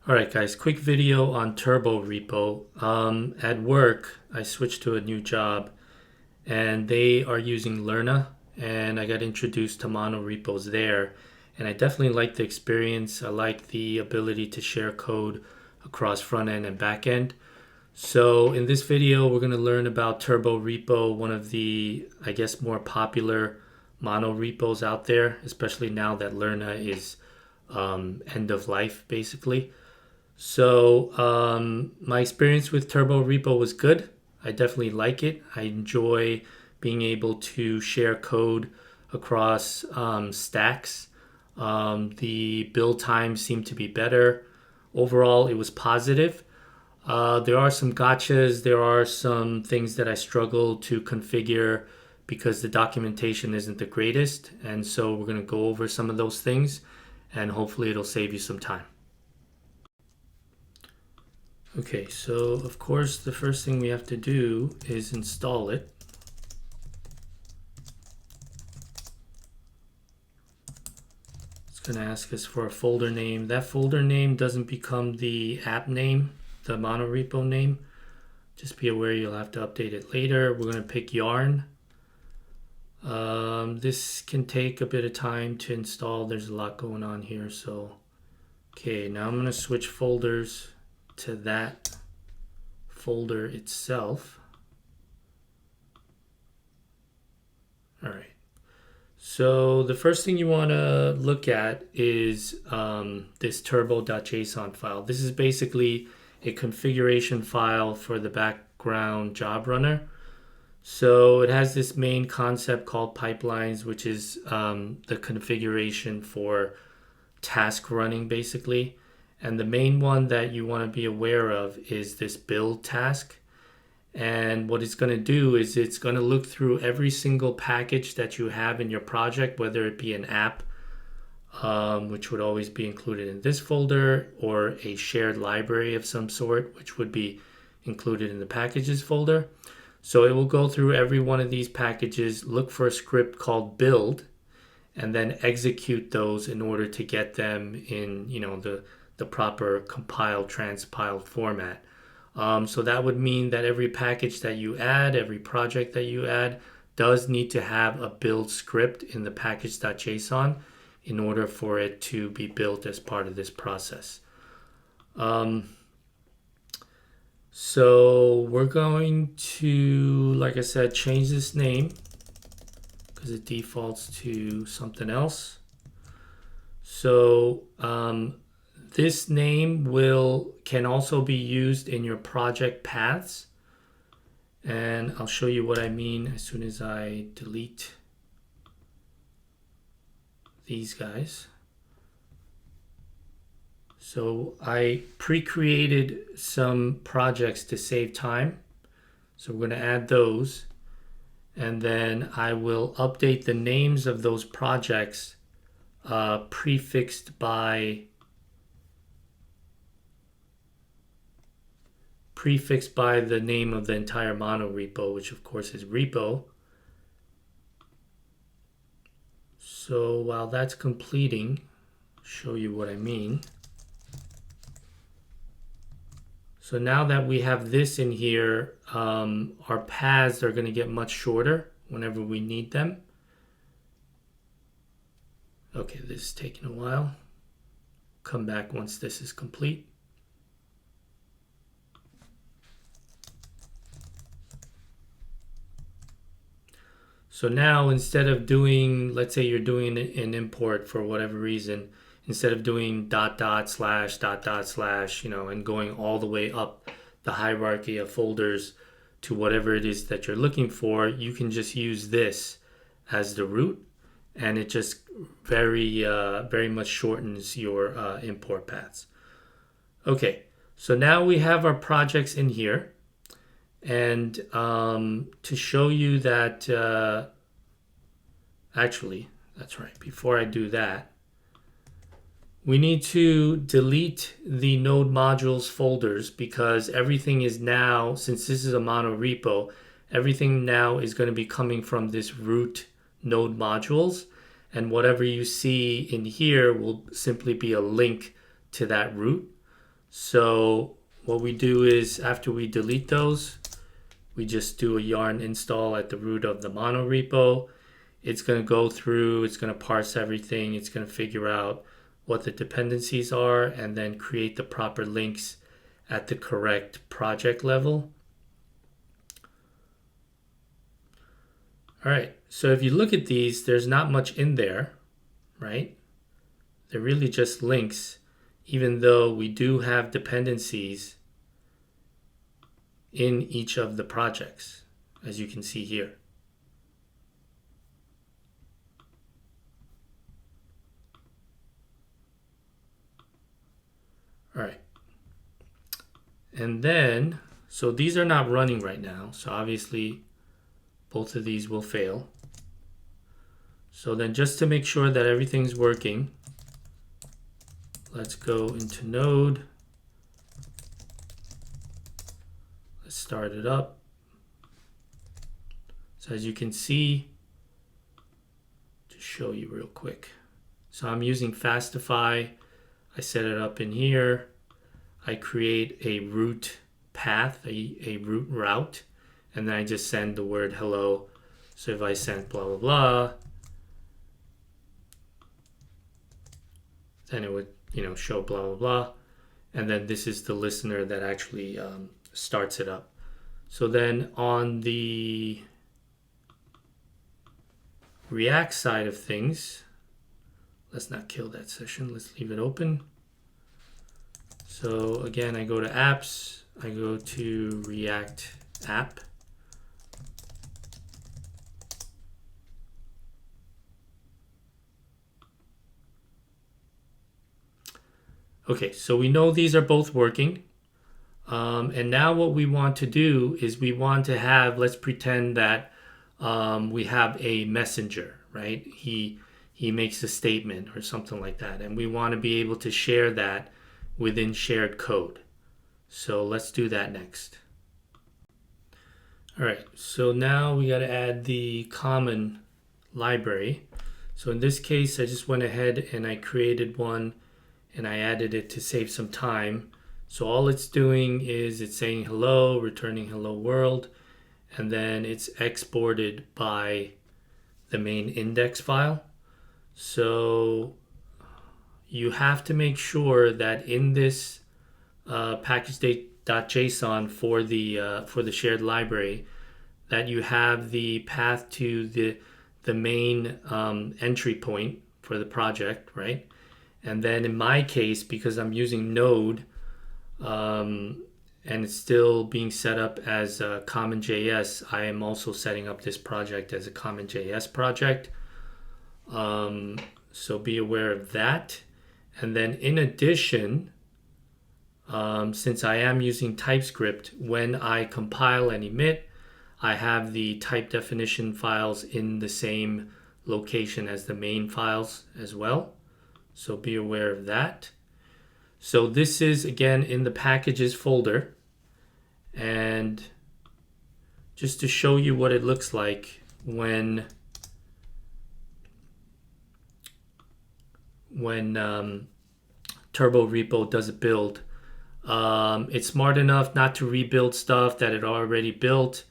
Alright guys, quick video on TurboRepo. At work, I switched to a new job and they are using Lerna, and I got introduced to Monorepos there, and I definitely like the experience. I like the ability to share code across front end and back end. So in this video, we're going to learn about TurboRepo, one of the, I guess, more popular monorepos out there, especially now that Lerna is end of life basically. So my experience with TurboRepo was good. I definitely like it. I enjoy being able to share code across stacks. The build times seem to be better. Overall, it was positive. There are some gotchas. There are some things that I struggle to configure because the documentation isn't the greatest. And so we're going to go over some of those things, and hopefully it'll save you some time. Okay, so of course the first thing we have to do is install it. It's going to ask us for a folder name. That folder name doesn't become the app name, the monorepo name. Just be aware you'll have to update it later. We're going to pick Yarn. This can take a bit of time to install. There's a lot going on here. So, okay, now I'm going to switch folders to that folder itself. All right. So the first thing you want to look at is this turbo.json file. This is basically a configuration file for the background job runner. So it has this main concept called pipelines, which is the configuration for task running basically. And the main one that you want to be aware of is this build task. And what it's going to do is it's going to look through every single package that you have in your project, whether it be an app, which would always be included in this folder, or a shared library of some sort, which would be included in the packages folder. So it will go through every one of these packages, look for a script called build, and then execute those in order to get them in, the proper compiled, transpiled format. So that would mean that every package that you add, every project that you add, does need to have a build script in the package.json in order for it to be built as part of this process. So we're going to, like I said, change this name because it defaults to something else. So this name can also be used in your project paths, and I'll show you what I mean as soon as I delete these guys. So I pre-created some projects to save time, so we're going to add those, and then I will update the names of those projects prefixed by the name of the entire monorepo, which of course is repo. So while that's completing, I'll show you what I mean. So now that we have this in here, our paths are going to get much shorter whenever we need them. Okay, this is taking a while. Come back once this is complete. So now instead of doing, let's say you're doing an import for whatever reason, instead of doing .. / and going all the way up the hierarchy of folders to whatever it is that you're looking for, you can just use this as the root, and it just very much shortens your import paths. Okay, so now we have our projects in here. And to show you that, actually, that's right, before I do that, we need to delete the node modules folders, because everything is now, since this is a monorepo, everything now is going to be coming from this root node modules, and whatever you see in here will simply be a link to that root. So what we do is after we delete those, we just do a yarn install at the root of the monorepo. It's going to go through, it's going to parse everything, it's going to figure out what the dependencies are, and then create the proper links at the correct project level. All right, so if you look at these, there's not much in there, right? They're really just links, even though we do have dependencies in each of the projects, as you can see here. All right. And then, so these are not running right now. So obviously both of these will fail. So then just to make sure that everything's working, let's go into Node. Let's start it up. So as you can see, just show you real quick. So I'm using Fastify. I set it up in here. I create a root path, a root route, and then I just send the word hello. So if I send blah, blah, blah, then it would, show blah, blah, blah. And then this is the listener that actually starts it up. So then on the React side of things, let's not kill that session. Let's leave it open. So again, I go to apps, I go to React app. Okay, so we know these are both working. And now what we want to do is we want to have, let's pretend that we have a messenger, right? He makes a statement or something like that. And we want to be able to share that within shared code. So let's do that next. All right, so now we got to add the common library. So in this case, I just went ahead and I created one and I added it to save some time. So all it's doing is it's saying hello, returning hello world, and then it's exported by the main index file. So you have to make sure that in this package.json for the shared library that you have the path to the main entry point for the project, right? And then in my case, because I'm using Node and it's still being set up as a common.js, I am also setting up this project as a common.js project. So be aware of that. And then in addition, since I am using TypeScript, when I compile and emit, I have the type definition files in the same location as the main files as well. So be aware of that. So this is again in the packages folder. And just to show you what it looks like when TurboRepo does a build. It's smart enough not to rebuild stuff that it already built.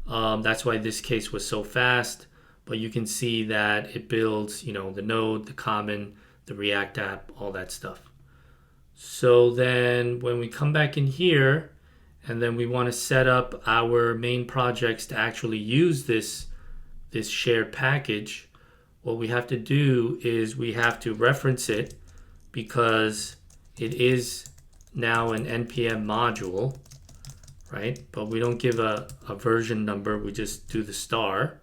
That's why this case was so fast. But you can see that it builds, the node, the common, the React app, all that stuff. So then when we come back in here, and then we want to set up our main projects to actually use this shared package, what we have to do is we have to reference it because it is now an npm module, right? But we don't give a version number, we just do the star.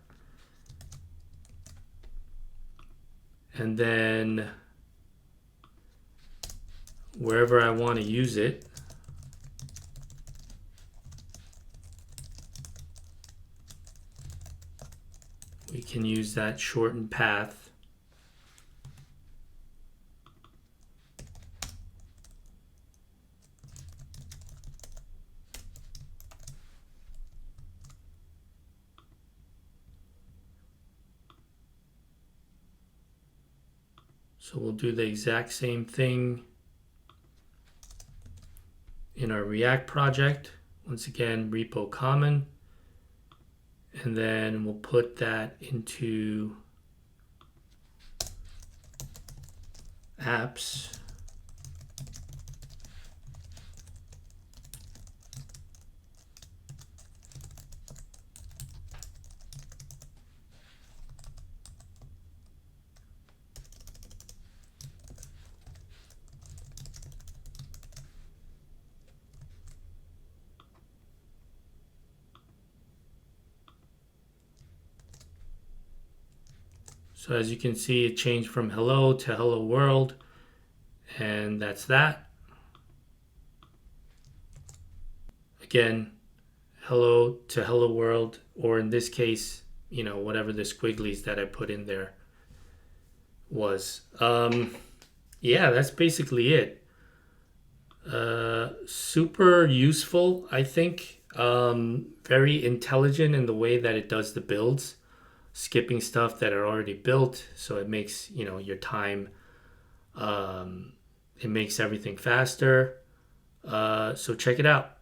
And then wherever I want to use it, we can use that shortened path. So we'll do the exact same thing in our React project. Once again, repo common. And then we'll put that into apps. So as you can see, it changed from hello to hello world, and that's that. Again, hello to hello world, or in this case, you know, whatever the squigglies that I put in there was. Yeah, that's basically it. Super useful, I think. Very intelligent in the way that it does the builds, skipping stuff that are already built, so it makes, you know, your time, it makes everything faster. So check it out.